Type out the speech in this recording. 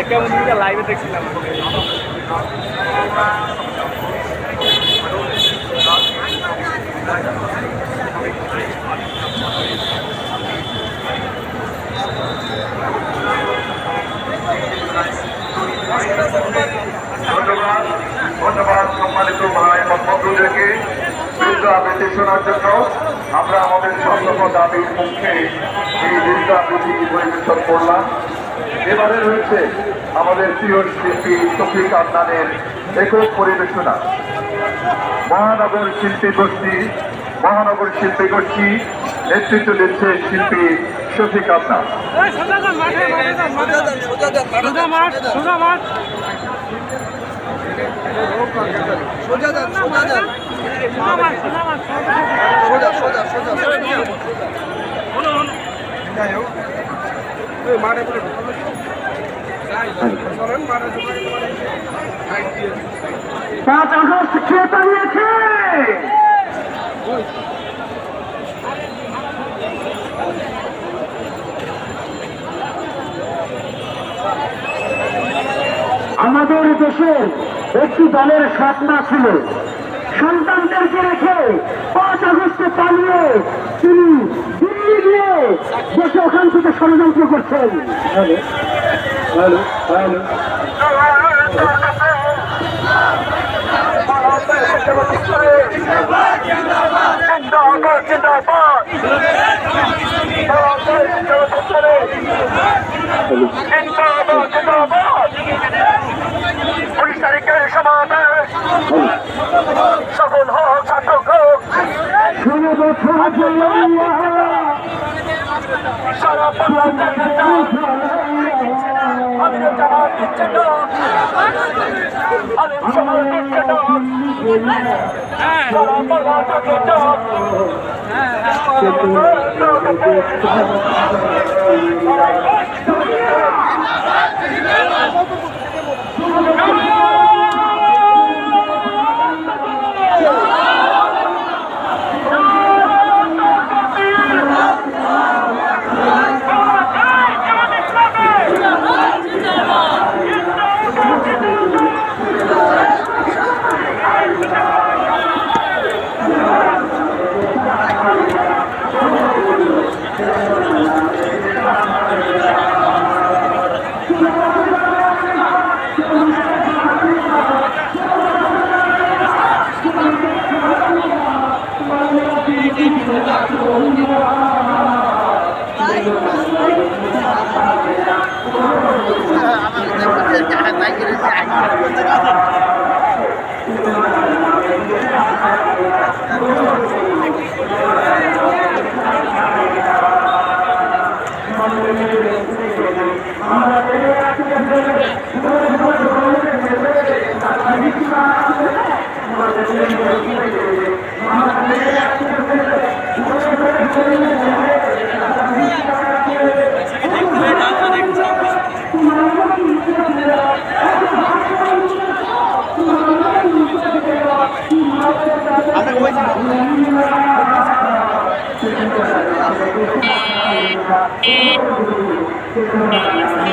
কেমন লাইভে দেখছিলাম। ধন্যবাদ সম্মানিত ভাই বন্ধুদেরকে বৃদ্ধ আবৃত্তি শোনার জন্য। আমরা আমাদের সপ্তম দাবির মুখে এই বৃদ্ধ আবৃত্তি পরিবেশন করলাম। এবারে রয়েছে আমাদের প্রিয় শিল্পী শফিক আদনানের একক পরিবেশনা। মহানগর শিল্পী গোষ্ঠী নেতৃত্ব দিচ্ছে শিল্পী শফিক আদনান। পাঁচ আগস্ট কে দাঁড়িয়েছে? আমাদের দেশের একটি দলের স্বপ্ন ছিল সন্তানদেরকে রেখে 5 আগস্টে পালিয়ে তিনি দিল্লি গিয়ে দেশে ওখান থেকে ষড়যন্ত্র করছেন। সফল হোক সার্থক হোক। সারা আমরা